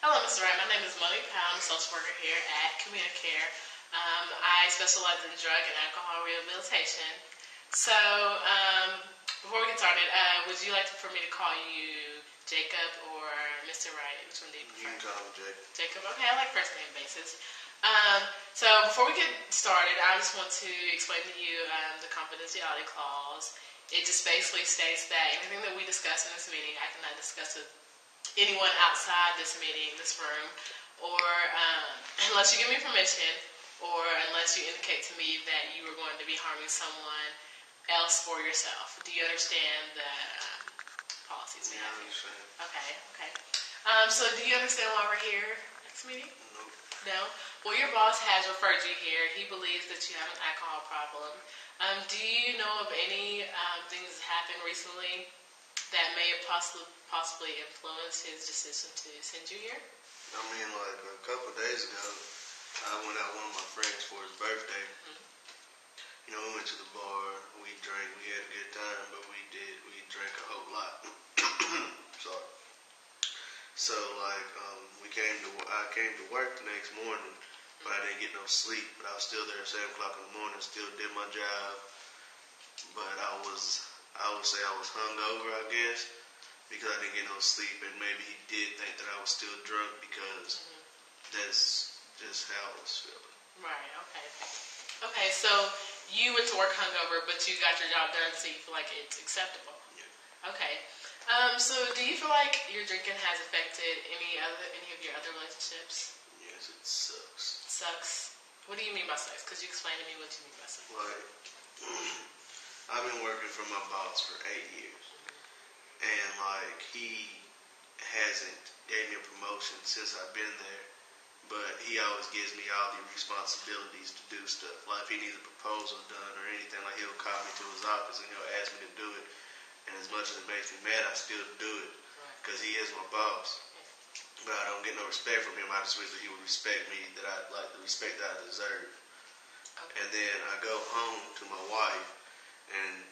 Hello, Mr. Wright. My name is Monique. I'm a social worker here at Communicare. I specialize in drug and alcohol rehabilitation. So, before we get started, would you like for me to call you Jacob or Mr. Wright? Which one do you prefer? You can call me Jacob. Jacob. Okay, I like first name basis. So before we get started, I just want to explain to you the confidentiality clause. It just basically states that anything that we discuss in this meeting, I cannot discuss with anyone outside this meeting, this room, or unless you give me permission, or unless you indicate to me that you are going to be harming someone else or yourself. Do you understand the policies we have here? Okay. So do you understand why we're here next meeting? No? Well, your boss has referred you here. He believes that you have an alcohol problem. Do you know of any things that happened recently that may have possibly influenced his decision to send you here? I mean, like a couple of days ago, I went out with one of my friends for his birthday. Mm-hmm. You know, we went to the bar, we drank, we had a good time, but we drank a whole lot. Sorry. So, like, I came to work the next morning, but I didn't get no sleep. But I was still there at 7 o'clock in the morning, still did my job. But I would say I was hungover, I guess, because I didn't get no sleep. And maybe he did think that I was still drunk because that's just how I was feeling. Right, okay. Okay, so you went to work hungover, but you got your job done, so you feel like it's acceptable. Yeah. Okay. So do you feel like your drinking has affected any of your other relationships? Yes, it sucks. Sucks? What do you mean by sucks? Could you explain to me what you mean by sucks? Like, I've been working for my boss for 8 years, and like he hasn't gave me a promotion since I've been there, but he always gives me all the responsibilities to do stuff. Like if he needs a proposal done or anything, like he'll call me to his office and he'll ask me to do it. And as much as it makes me mad, I still do it because he is my boss. But I don't get no respect from him. I just wish that he would respect me, that I like the respect that I deserve. Okay. And then I go home to my wife, and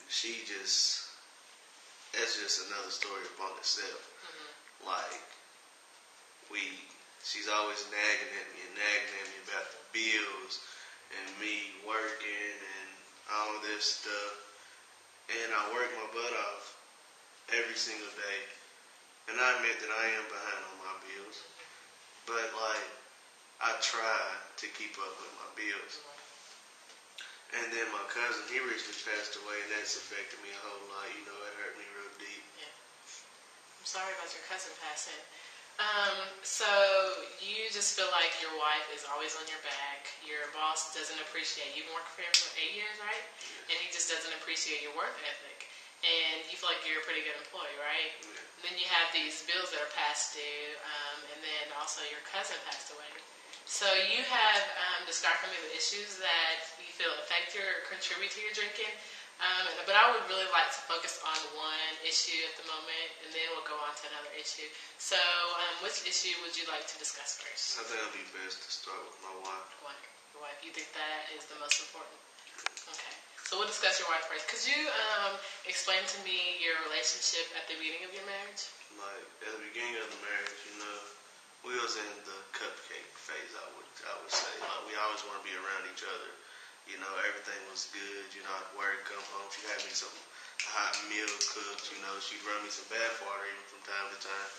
that's just another story upon itself. Mm-hmm. Like she's always nagging at me about the bills and me working and all of this stuff. And I work my butt off every single day. And I admit that I am behind on my bills. But, like, I try to keep up with my bills. And then my cousin, he recently passed away, and that's affected me a whole lot. You know, it hurt me real deep. Yeah. I'm sorry about your cousin passing. So you just feel like your wife is always on your back. Your boss doesn't appreciate you. You've been working for him for 8 years, right? And he just doesn't appreciate your work ethic. And you feel like you're a pretty good employee, right? Yeah. And then you have these bills that are past due, and then also your cousin passed away. So you have described for me the issues that you feel affect or contribute to your drinking. But I would really like to focus on one issue at the moment, and then we'll go on to another issue. So, which issue would you like to discuss first? I think it would be best to start with my wife. Your wife. You think that is the most important? Okay. So we'll discuss your wife first. Could you explain to me your relationship at the beginning of your marriage? Like, at the beginning of the marriage, you know, we was in the cupcake phase, I would say. Like, we always want to be around each other. You know, everything was good. You know, I'd work, come home. She'd have me some hot meal cooked. You know, she'd run me some bath water even from time to time.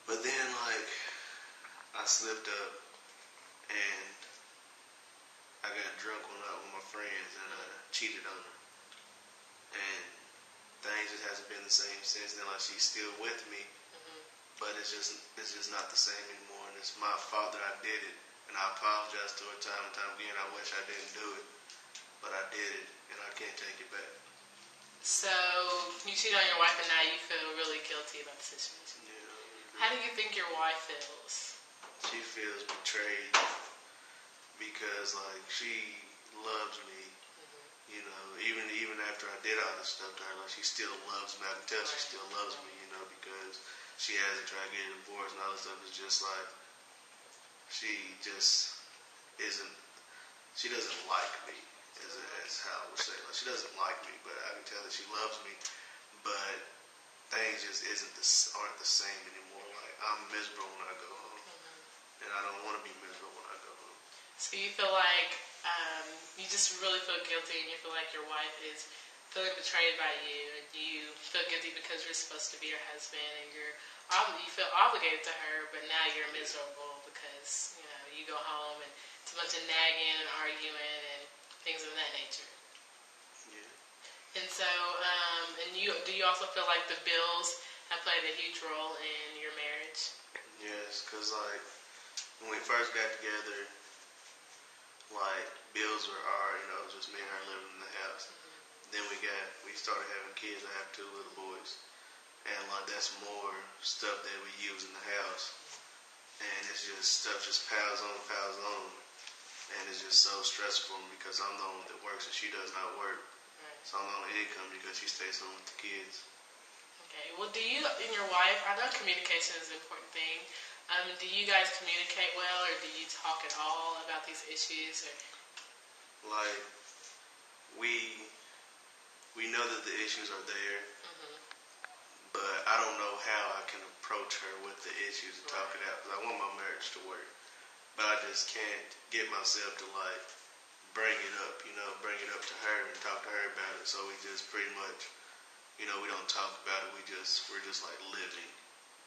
But then, like, I slipped up and I got drunk one night with my friends and I cheated on her. And things just hasn't been the same since then. Like, she's still with me, but it's just not the same anymore. And it's my fault that I did it. And I apologize to her time and time again. I wish I didn't do it. But I did it, and I can't take it back. So, you cheated on your wife, and now you feel really guilty about the situation. Yeah. How do you think your wife feels? She feels betrayed because, like, she loves me. Mm-hmm. You know, even after I did all this stuff to her, like, she still loves me. I can tell she still loves me, you know, because she hasn't tried to get a divorce and all this stuff. It's just like, she just she doesn't like me, is how I would say. Like, she doesn't like me, but I can tell that she loves me. But things just aren't the same anymore. Like, I'm miserable when I go home, and I don't want to be miserable when I go home. So you feel like you just really feel guilty, and you feel like your wife is feeling betrayed by you, and you feel guilty because you're supposed to be her husband, and you feel obligated to her, but now you're miserable because you go home and it's a bunch of nagging and arguing and things of that nature. Yeah. And so, do you also feel like the bills have played a huge role in your marriage? Yes, because like when we first got together, like bills were just me and her living in the house. Then we started having kids. I have 2 little boys, and like that's more stuff that we use in the house, and it's just stuff just piles on, and it's just so stressful for me because I'm the one that works and she does not work. Right. So I'm on income because she stays home with the kids. Okay. Well, do you and your wife? I know communication is an important thing. Do you guys communicate well, or do you talk at all about these issues? Or? Like we know that the issues are there, but I don't know how I can approach her with the issues and talk it out. Because I want my marriage to work, but I just can't get myself to like bring it up to her and talk to her about it. So we just pretty much, we don't talk about it. We're just like living.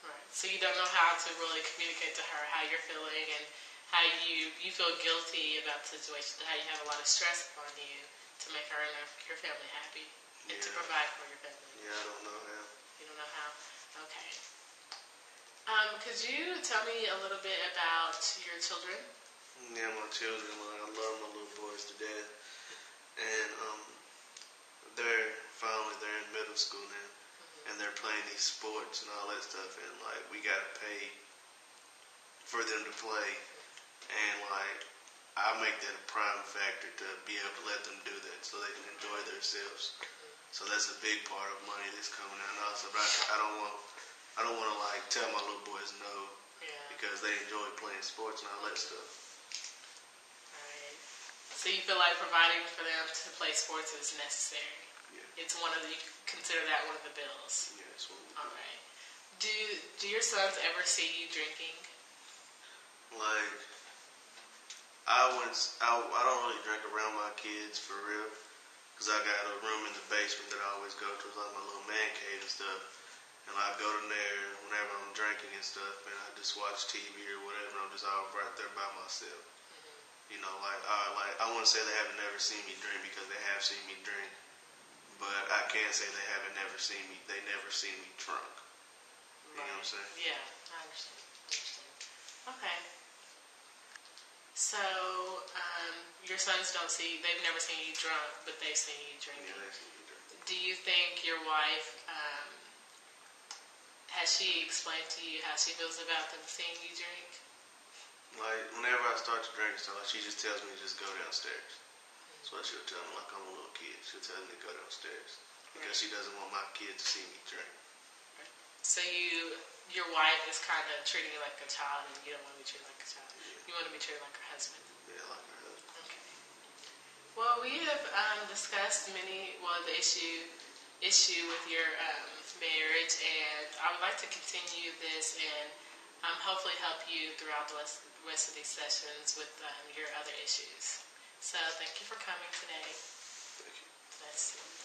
Right. So you don't know how to really communicate to her how you're feeling and how you feel guilty about the situation, how you have a lot of stress upon you to make her and your family happy and to provide for your family. Yeah, I don't know how. You don't know how? Okay. Could you tell me a little bit about your children? Yeah, my children, I love my little boys to death. And they're in middle school now. And they're playing these sports and all that stuff. And like, we got to pay for them to play. And like, I make that a prime factor to be able to let them do that so they can enjoy themselves. So that's a big part of money that's coming out also. But I don't want to like tell my little boys no because they enjoy playing sports and all that stuff. Alright. So you feel like providing for them to play sports is necessary? Yeah. It's you consider that one of the bills? Yeah, it's one of the bills. Alright. Do your sons ever see you drinking? Like, I don't really drink around my kids for real. Because I got a room in the basement that I always go to. It's like my little man cave and stuff. And I go in there whenever I'm drinking and stuff. And I just watch TV or whatever. And I'm just all right there by myself. I want to say they haven't never seen me drink because they have seen me drink. But I can't say they never seen me drunk. You know what I'm saying? Yeah, I understand. Okay. So, your sons they've never seen you drunk, but they've seen you drinking. Yeah, they've seen me drinking. Do you think your wife, has she explained to you how she feels about them seeing you drink? Like, whenever I start to drink stuff, she just tells me to just go downstairs. That's what she'll tell me, like I'm a little kid. She'll tell me to go downstairs. Because she doesn't want my kids to see me drink. So your wife is kind of treating you like a child, and you don't want to be treated like a child. Yeah. You want to be treated like her husband. Yeah, like her husband. Okay. Well, we have discussed the issue with your marriage, and I would like to continue this and hopefully help you throughout the rest of these sessions with your other issues. So thank you for coming today. Thank you. Let's see.